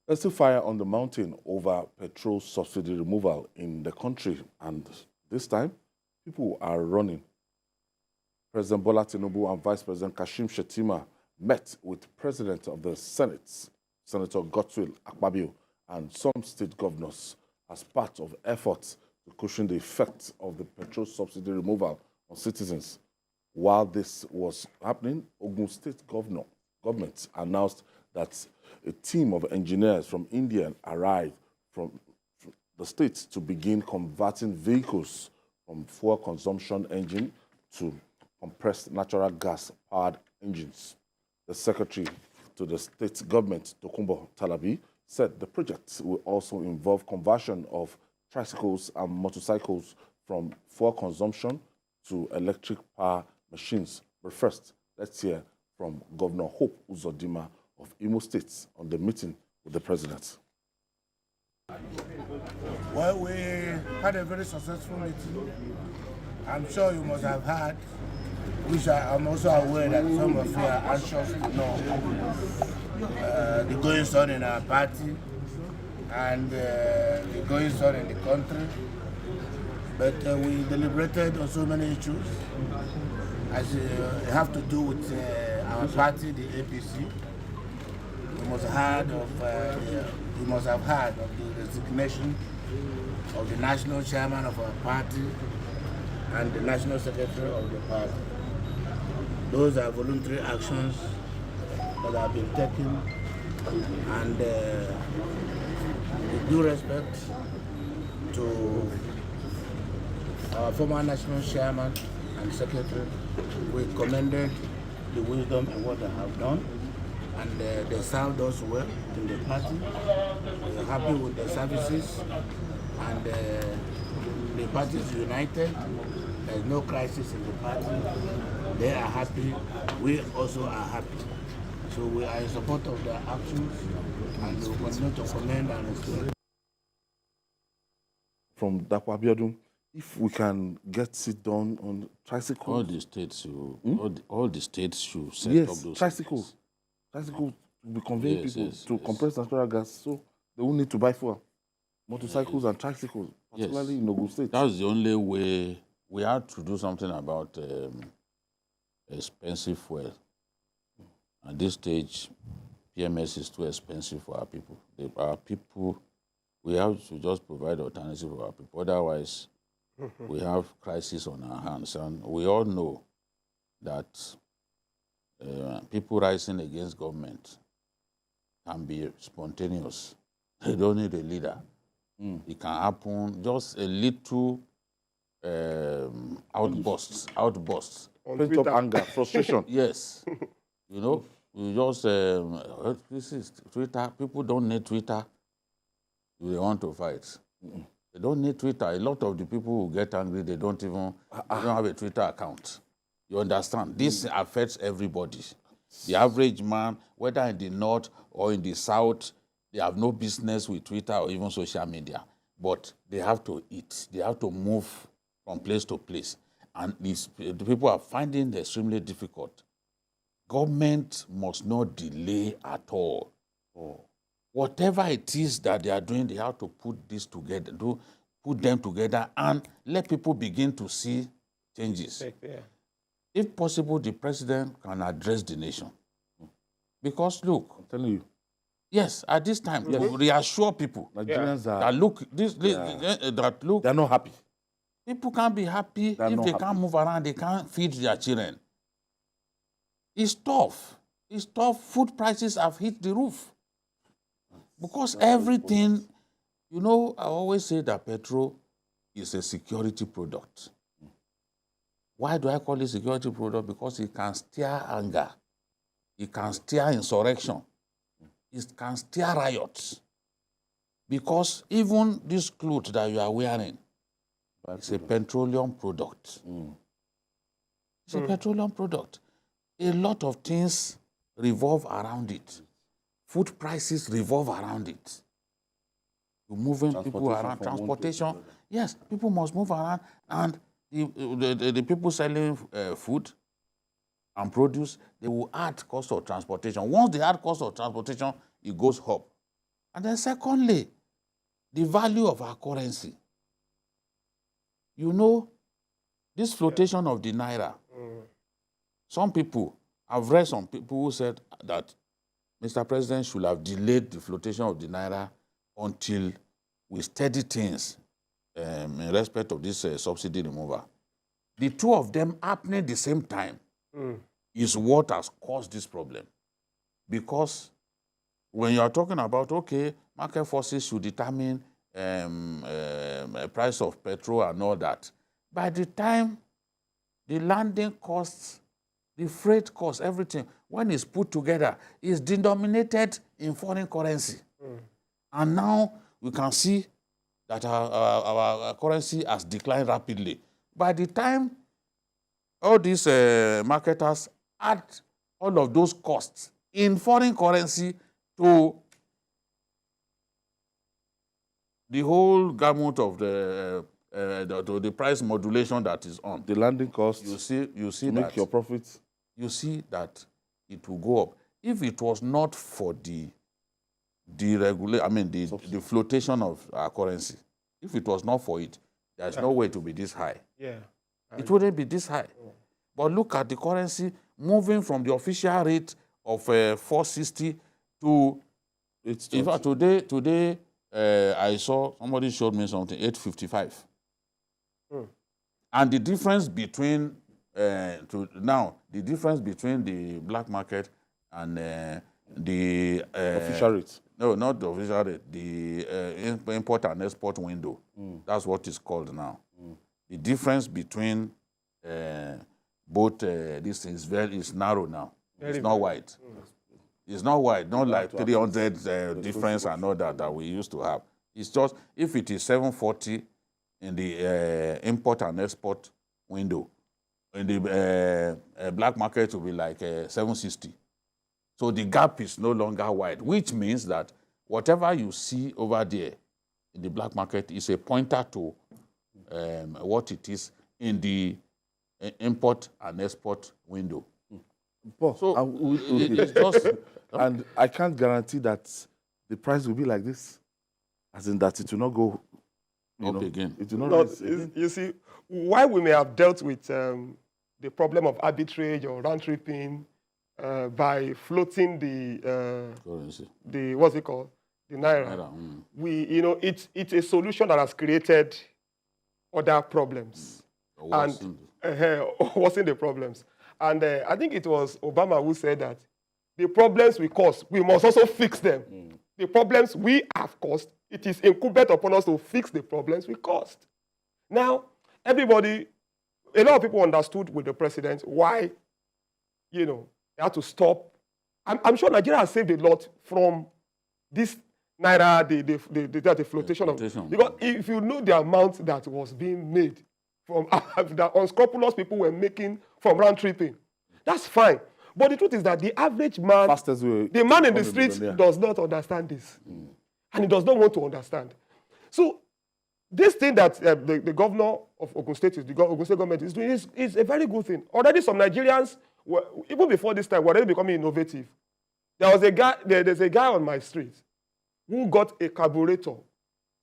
There's still fire on the mountain over petrol subsidy removal in the country, and this time, people are running. President Bola Tinubu and Vice President Kashim Shettima met with President of the Senate, Senator Godswill Akpabio, and some state governors as part of efforts to cushion the effects of the petrol subsidy removal on citizens. While this was happening, Ogun State government announced that a team of engineers from India arrived from the state to begin converting vehicles from fuel consumption engine to compressed natural gas-powered engines. The secretary to the state government, Tokunbo Talabi, said the project will also involve conversion of tricycles and motorcycles from fuel consumption to electric power machines. But first, let's hear from Governor Hope Uzodinma of Imo State on the meeting with the president. Well, we had a very successful meeting. I'm sure you must have heard, which I'm also aware that some of you are anxious to know the goings on in our party and the goings on in the country. But we deliberated on so many issues as have to do with our party, the APC. You must have heard of the resignation of the national chairman of our party and the national secretary of the party. Those are voluntary actions that have been taken, and with due respect to our former national chairman and secretary, we commended the wisdom in what they have done, and they served us well in the party. We are happy with the services, and the party is united. There is no crisis in the party. They are happy. We also are happy. So we are in support of their actions, and we will continue to commend and respect. From Dapo Abiodun, if we can get it done on tricycles. All the states, all the states should set yes, up those tricycles. things. Tricycles will be conveying people to yes. compressed natural gas, so they won't need to buy fuel. Motorcycles and tricycles, particularly in Ogun State. That's the only way. We had to do something about expensive fuel. At this stage, PMS is too expensive for our people. Our people, we have to just provide alternative for our people. Otherwise, we have crisis on our hands. And we all know that people rising against government can be spontaneous. They don't need a leader. It can happen, just a little outbursts. Pent up anger, frustration. Yes. You know, you just, this is Twitter. People don't need Twitter. They want to fight. They don't need Twitter. A lot of the people who get angry, they don't have a Twitter account. You understand? This affects everybody. The average man, whether in the north or in the south, they have no business with Twitter or even social media. But they have to eat. They have to move from place to place. And the people are finding it extremely difficult. Government must not delay at all. Whatever it is that they are doing, they have to put this together, put them together, and let people begin to see changes. If possible, the president can address the nation. Because look, I'm telling you. Yes, at this time, to reassure people Nigerians are, that look, they're not happy. People can't be happy if they can't move around, they can't feed their children. It's tough. It's tough. Food prices have hit the roof. Because everything, you know, I always say that petrol is a security product. Why do I call it security product? Because it can stir anger. It can stir insurrection. It can stir riots. Because even this clothes that you are wearing, it's a petroleum product. It's a petroleum product. A lot of things revolve around it. Food prices revolve around it. You're moving people around. Transportation. Yes, people must move around. And the people selling food and produce, they will add cost of transportation. Once they add cost of transportation, it goes up. And then secondly, the value of our currency. You know, this flotation of the naira, some people, I've read some people who said that Mr. President should have delayed the flotation of the naira until we steady things in respect of this subsidy removal. The two of them happening at the same time is what has caused this problem. Because when you are talking about, okay, market forces should determine price of petrol and all that, by the time the landing costs, the freight costs, everything, when it's put together, is denominated in foreign currency. And now we can see that our currency has declined rapidly. By the time all these marketers add all of those costs in foreign currency to the whole gamut of the price modulation that is on, the landing cost, you see to make your profits. You see that it will go up. If it was not for the flotation of our currency, if it was not for it, there's no way to be this high. Yeah. It wouldn't be this high. But look at the currency moving from the official rate of 460 to, in fact, today I saw, somebody showed me something, 855. And the difference between, the difference between the black market and the official rate. No, not the official rate, the import and export window. That's what it's called now. The difference between both these things is narrow now. It's not wide. It's not wide, not like 300 difference and all that we used to have. It's just, if it is 740 in the import and export window, in the black market it will be like 760. So the gap is no longer wide, which means that whatever you see over there in the black market is a pointer to what it is in the import and export window. But so it's just, and I can't guarantee that the price will be like this, as in that it will not go up again. It will not. You see, why we may have dealt with the problem of arbitrage or round tripping by floating the what's it called, the naira. We, it's a solution that has created other problems and worsen the problems. And I think it was Obama who said that the problems we cause, we must also fix them. The problems we have caused, it is incumbent upon us to fix the problems we caused. Now, everybody, a lot of people understood with the president why, they had to stop. I'm sure Nigeria has saved a lot from this naira, the flotation of. Because if you know the amount that was being made from the unscrupulous people were making from round tripping, that's fine. But the truth is that the average man, the man in the streets, does not understand this. And he does not want to understand. So this thing that the governor of Ogun State, the Ogun State government is doing is a very good thing. Already some Nigerians, even before this time, were already becoming innovative. There's a guy on my street who got a carburetor,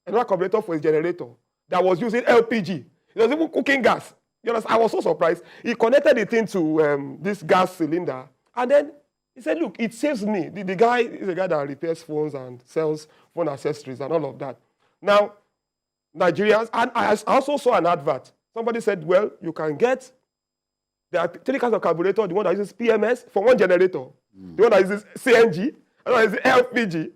another carburetor for his generator that was using LPG. It was even cooking gas. You know, I was so surprised. He connected the thing to this gas cylinder, and then he said, look, it saves me. The guy is a guy that repairs phones and sells phone accessories and all of that. Now, Nigerians, and I also saw an advert. Somebody said, well, you can get, there are 3 kinds of carburetor, the one that uses PMS for one generator, the one that uses CNG, and the one that uses LPG.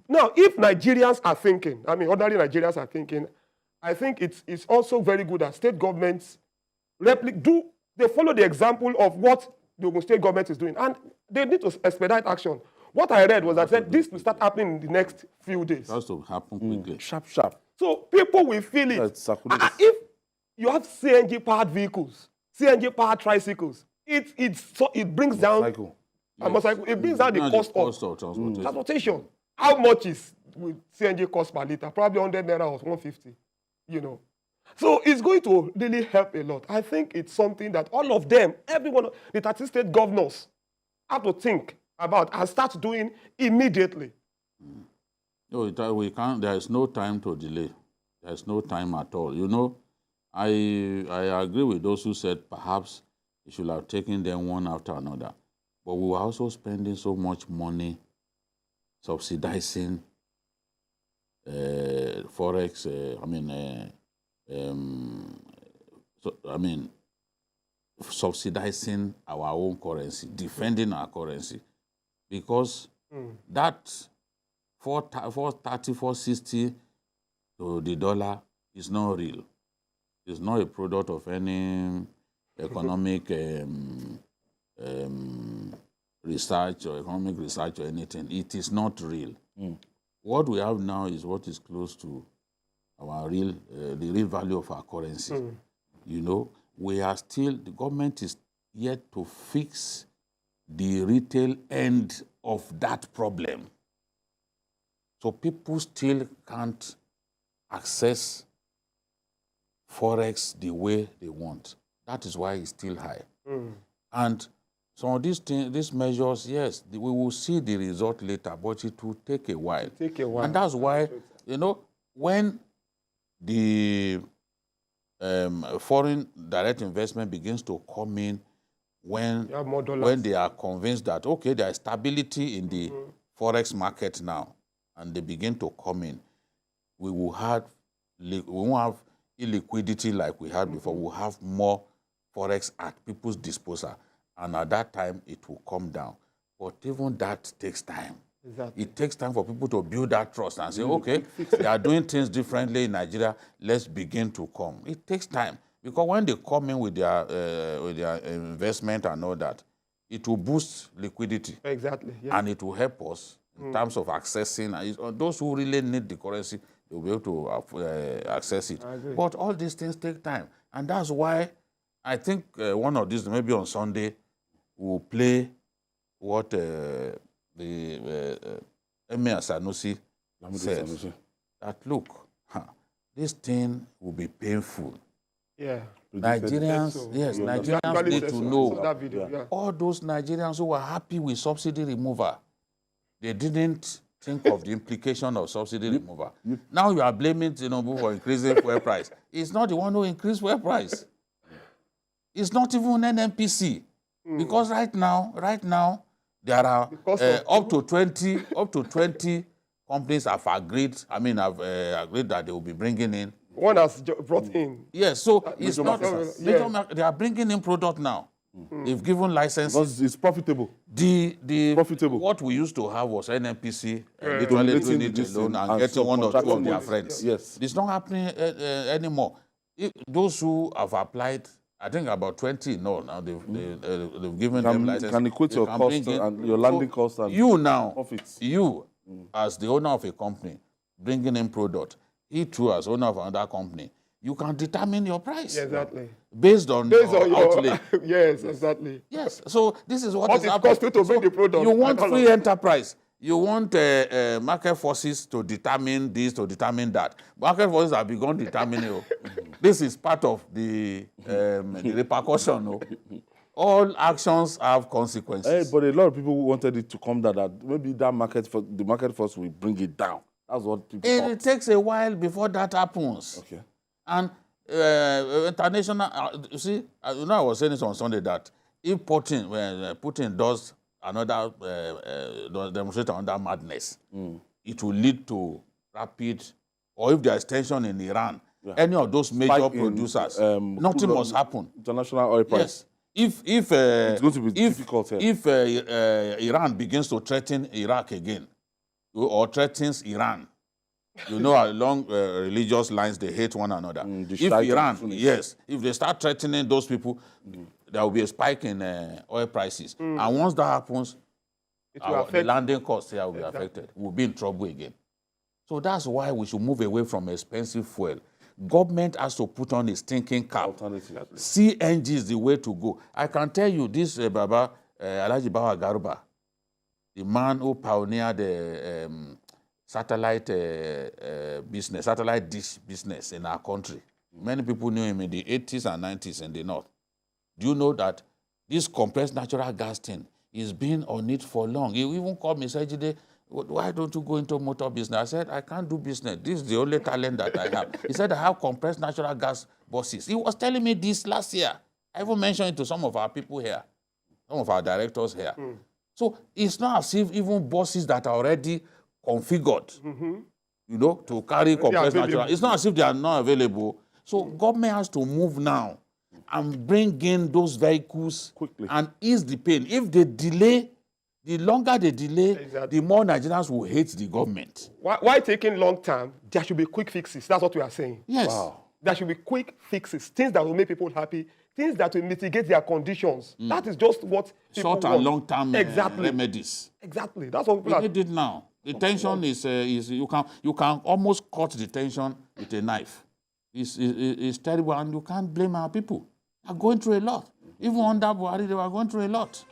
Now, if Nigerians are thinking, ordinary Nigerians are thinking, I think it's also very good that state governments they follow the example of what the Ogun State government is doing, and they need to expedite action. What I read was that this will start happening in the next few days. It has to happen quickly. Sharp. So people will feel it. If you have CNG-powered vehicles, CNG-powered tricycles, it brings down it brings down the cost of transportation. How much is with CNG cost per liter? Probably 100 naira or 150. So it's going to really help a lot. I think it's something that all of them, everyone, the 30 state governors have to think about and start doing immediately. No, we can't. There is no time to delay. There is no time at all. You know, I agree with those who said perhaps it should have taken them one after another. But we were also spending so much money subsidizing forex. Subsidizing our own currency, defending our currency, because that 430, 460 to the dollar is not real. It's not a product of any economic research or economic research or anything. It is not real. What we have now is what is close to our real, the real value of our currency. You know, we are still, the government is yet to fix the retail end of that problem. So people still can't access forex the way they want. That is why it's still high. And some of these measures, yes, we will see the result later, but it will take a while. And that's why, you know, when the foreign direct investment begins to come in, when they are convinced that, okay, there is stability in the forex market now, and they begin to come in, we won't have illiquidity like we had before. We'll have more forex at people's disposal, and at that time it will come down. But even that takes time. Exactly. It takes time for people to build that trust and say, okay, they are doing things differently in Nigeria, let's begin to come. It takes time, because when they come in with their investment and all that, it will boost liquidity. Exactly. Yes. And it will help us in terms of accessing. Those who really need the currency, they will be able to access it. But all these things take time. And that's why I think one of these, maybe on Sunday, we'll play what the Emir Sanusi says. That, look, this thing will be painful. Yeah. Nigerians, yes, Nigerians need to know. All those Nigerians who were happy with subsidy removal, they didn't think of the implication of subsidy removal. Now you are blaming Tinubu for increasing fuel price. It's not the one who increased fuel price. It's not even an NPC. Because right now, there are up to 20 companies have agreed. Agreed that they will be bringing in. One has brought in. Yes, so it's not. They are bringing in product now. They've given licenses. Because it's profitable. Profitable. What we used to have was NNPC literally doing it alone and getting one or two of their friends. Yes. It's not happening anymore. Those who have applied, I think about 20 now they've given them license. Can equate your cost and your landing cost and profits. You, as the owner of a company, bringing in product, he too, as owner of another company, you can determine your price. Yeah, exactly. Based on your outlay. Yes, exactly. Yes, so this is what is happening. Cost you to bring the product. You want free enterprise. You want market forces to determine this, to determine that. Market forces have begun determining. This is part of the repercussion. All actions have consequences. But a lot of people wanted it to come down. That maybe the market force will bring it down. That's what people thought. It takes a while before that happens. Okay. And international, you see, I was saying this on Sunday that if Putin does another demonstration under madness, it will lead to rapid, or if there is tension in Iran, any of those major producers, nothing must happen. International oil price. Yes. It's going to be difficult here. If Iran begins to threaten Iraq again, or threatens Iran, along religious lines, they hate one another. If Iran, if they start threatening those people, there will be a spike in oil prices. And once that happens, the landing costs here will be affected. We'll be in trouble again. So that's why we should move away from expensive fuel. Government has to put on its thinking cap. CNG is the way to go. I can tell you this, Baba, Alhaji Bawa Garuba, the man who pioneered the satellite dish business in our country. Many people knew him in the 80s and 90s in the north. Do you know that this compressed natural gas thing is been on it for long? He even called me Sajide, why don't you go into motor business? I said, I can't do business. This is the only talent that I have. He said, I have compressed natural gas buses. He was telling me this last year. I even mentioned it to some of our people here, some of our directors here. So it's not as if even buses that are already configured, you know, to carry compressed natural, it's not as if they are not available. So government has to move now and bring in those vehicles quickly and ease the pain. If they delay, the longer they delay, the more Nigerians will hate the government. Why taking long time? There should be quick fixes. That's what we are saying. Yes. Wow. There should be quick fixes, things that will make people happy, things that will mitigate their conditions. That is just what people short and long-term remedies. Exactly. That's what people are. We need it now. The tension is you can almost cut the tension with a knife. It's terrible, and you can't blame our people. They are going through a lot. Even under Buhari, they were going through a lot.